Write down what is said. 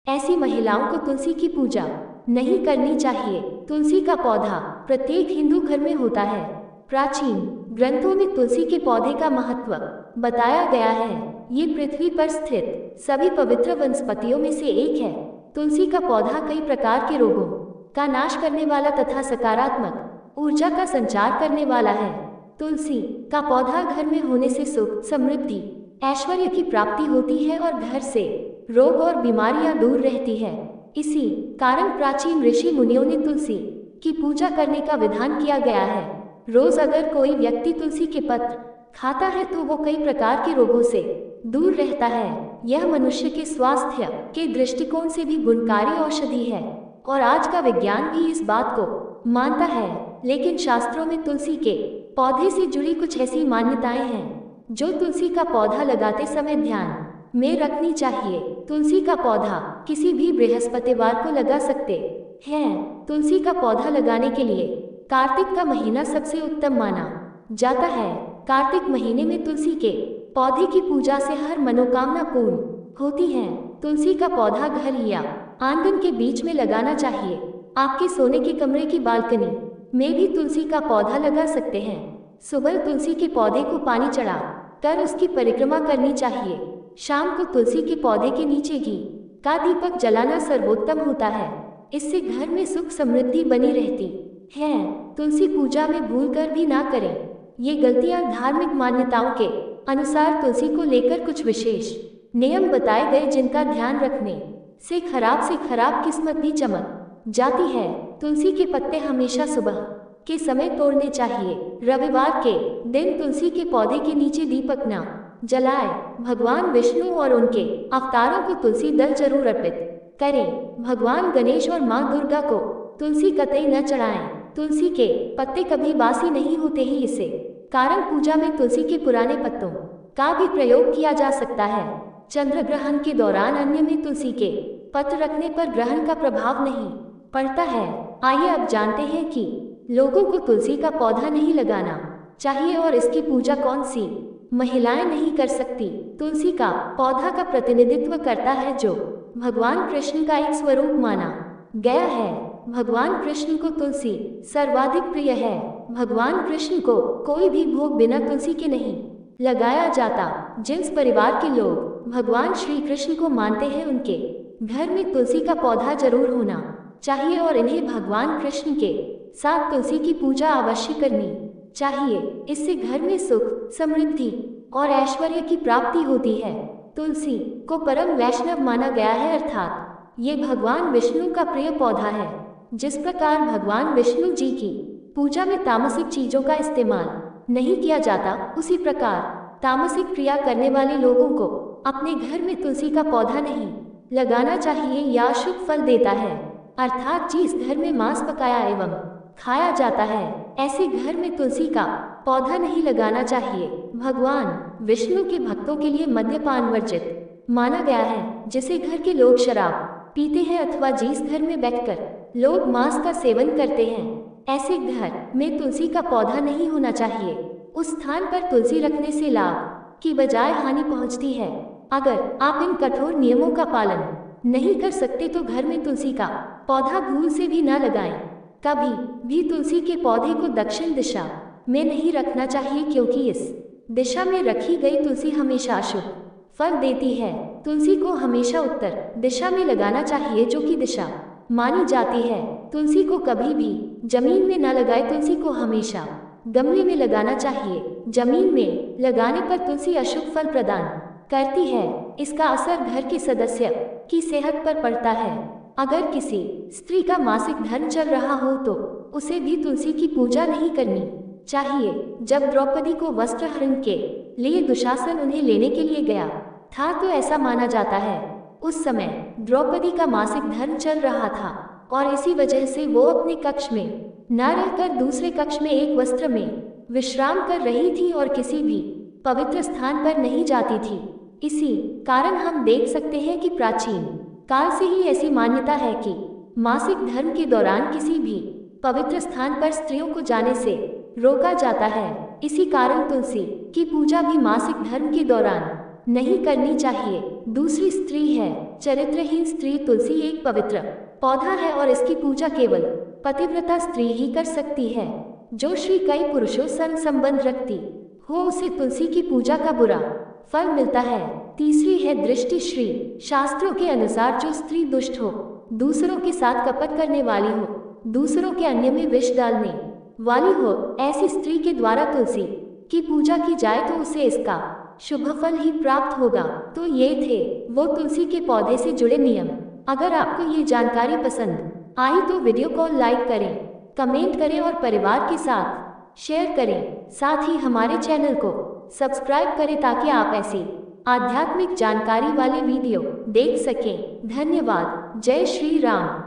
ऐसी महिलाओं को तुलसी की पूजा नहीं करनी चाहिए। तुलसी का पौधा प्रत्येक हिंदू घर में होता है। प्राचीन ग्रंथों में तुलसी के पौधे का महत्व बताया गया है। ये पृथ्वी पर स्थित सभी पवित्र वनस्पतियों में से एक है। तुलसी का पौधा कई प्रकार के रोगों का नाश करने वाला तथा सकारात्मक ऊर्जा का संचार करने वाला है। तुलसी का पौधा घर में होने से सुख, समृद्धि, ऐश्वर्य की प्राप्ति होती है और घर से रोग और बीमारियां दूर रहती है। इसी कारण प्राचीन ऋषि मुनियों ने तुलसी की पूजा करने का विधान किया गया है। रोज अगर कोई व्यक्ति तुलसी के पत्र खाता है तो वो कई प्रकार के रोगों से दूर रहता है। यह मनुष्य के स्वास्थ्य के दृष्टिकोण से भी गुणकारी औषधि है और आज का विज्ञान भी इस बात को मानता है। लेकिन शास्त्रों में तुलसी के पौधे से जुड़ी कुछ ऐसी मान्यताएं हैं जो तुलसी का पौधा लगाते समय ध्यान में रखनी चाहिए। तुलसी का पौधा किसी भी बृहस्पतिवार को लगा सकते हैं। तुलसी का पौधा लगाने के लिए कार्तिक का महीना सबसे उत्तम माना जाता है। कार्तिक महीने में तुलसी के पौधे की पूजा से हर मनोकामना पूर्ण होती है। तुलसी का पौधा घर या आंगन के बीच में लगाना चाहिए। आपके सोने के कमरे की बालकनी में भी तुलसी का पौधा लगा सकते हैं। सुबह तुलसी के पौधे को पानी चढ़ा कर उसकी परिक्रमा करनी चाहिए। शाम को तुलसी के पौधे के नीचे घी का दीपक जलाना सर्वोत्तम होता है। इससे घर में सुख समृद्धि बनी रहती है। तुलसी पूजा में भूल कर भी ना करें। ये गलतियां धार्मिक मान्यताओं के अनुसार तुलसी को लेकर कुछ विशेष नियम बताए गए जिनका ध्यान रखने से खराब किस्मत भी चमक जाती है। तुलसी के पत्ते हमेशा सुबह के समय तोड़ने चाहिए। रविवार के दिन तुलसी के पौधे के नीचे दीपक न जलाए। भगवान विष्णु और उनके अवतारों को तुलसी दल जरूर अर्पित करें। भगवान गणेश और मां दुर्गा को तुलसी कतई न चढ़ाएं। तुलसी के पत्ते कभी बासी नहीं होते ही इसे कारण पूजा में तुलसी के पुराने पत्तों का भी प्रयोग किया जा सकता है। चंद्र ग्रहण के दौरान अन्य में तुलसी के पत्र रखने पर ग्रहण का प्रभाव नहीं पड़ता है। आइए अब जानते हैं कि लोगों को तुलसी का पौधा नहीं लगाना चाहिए और इसकी पूजा कौन सी महिलाएं नहीं कर सकती। तुलसी का पौधा का प्रतिनिधित्व करता है जो भगवान कृष्ण का एक स्वरूप माना गया है। भगवान कृष्ण को तुलसी सर्वाधिक प्रिय है। भगवान कृष्ण को कोई भी भोग बिना तुलसी के नहीं लगाया जाता। जिस परिवार के लोग भगवान श्री कृष्ण को मानते हैं उनके घर में तुलसी का पौधा जरूर होना चाहिए और इन्हें भगवान कृष्ण के साथ तुलसी की पूजा अवश्य करनी चाहिए। इससे घर में सुख, समृद्धि और ऐश्वर्य की प्राप्ति होती है। तुलसी को परम वैष्णव माना गया है, अर्थात ये भगवान विष्णु का प्रिय पौधा है। जिस प्रकार भगवान विष्णु जी की पूजा में तामसिक चीजों का इस्तेमाल नहीं किया जाता, उसी प्रकार तामसिक क्रिया करने वाले लोगों को अपने घर में तुलसी का पौधा नहीं लगाना चाहिए या शुभ फल देता है। अर्थात जिस घर में मांस पकाया एवं खाया जाता है ऐसे घर में तुलसी का पौधा नहीं लगाना चाहिए। भगवान विष्णु के भक्तों के लिए मद्यपान वर्जित माना गया है। जिसे घर के लोग शराब पीते हैं अथवा जिस घर में बैठकर लोग मांस का सेवन करते हैं ऐसे घर में तुलसी का पौधा नहीं होना चाहिए। उस स्थान पर तुलसी रखने से लाभ की बजाय हानि पहुंचती है। अगर आप इन कठोर नियमों का पालन नहीं कर सकते तो घर में तुलसी का पौधा भूल से भी न लगाएं। कभी भी तुलसी के पौधे को दक्षिण दिशा में नहीं रखना चाहिए क्योंकि इस दिशा में रखी गई तुलसी हमेशा अशुभ फल देती है। तुलसी को हमेशा उत्तर दिशा में लगाना चाहिए जो कि दिशा मानी जाती है। तुलसी को कभी भी जमीन में न लगाए। तुलसी को हमेशा गमले में लगाना चाहिए। जमीन में लगाने पर तुलसी अशुभ फल प्रदान करती है। इसका असर घर के सदस्य की सेहत पर पड़ता है। अगर किसी स्त्री का मासिक धर्म चल रहा हो तो उसे भी तुलसी की पूजा नहीं करनी चाहिए। जब द्रौपदी को वस्त्र हरण के लिए दुशासन उन्हें लेने के लिए गया था तो ऐसा माना जाता है उस समय द्रौपदी का मासिक धर्म चल रहा था और इसी वजह से वो अपने कक्ष में न रहकर दूसरे कक्ष में एक वस्त्र में विश्राम कर रही थी और किसी भी पवित्र स्थान पर नहीं जाती थी। इसी कारण हम देख सकते हैं कि प्राचीन काल से ही ऐसी मान्यता है कि मासिक धर्म के दौरान किसी भी पवित्र स्थान पर स्त्रियों को जाने से रोका जाता है। इसी कारण तुलसी की पूजा भी मासिक धर्म के दौरान नहीं करनी चाहिए। दूसरी स्त्री है। चरित्रहीन स्त्री तुलसी एक पवित्र पौधा है और इसकी पूजा केवल पतिव्रता स्त्री ही कर सकती है। जो श्री कई पुरुषों संग संबंध रखती हो उसे तुलसी की पूजा का बुरा फल मिलता है। तीसरी है दृष्टि श्री। शास्त्रों के अनुसार जो स्त्री दुष्ट हो, दूसरों के साथ कपट करने वाली हो, दूसरों के अन्न में विष डालने वाली हो, ऐसी स्त्री के द्वारा तुलसी की पूजा की जाए तो उसे इसका शुभ फल ही प्राप्त होगा। तो ये थे वो तुलसी के पौधे से जुड़े नियम। अगर आपको ये जानकारी पसंद आई तो वीडियो को लाइक करें, कमेंट करें और परिवार के साथ शेयर करें। साथ ही हमारे चैनल को सब्सक्राइब करें ताकि आप ऐसी आध्यात्मिक जानकारी वाले वीडियो देख सकें। धन्यवाद। जय श्री राम।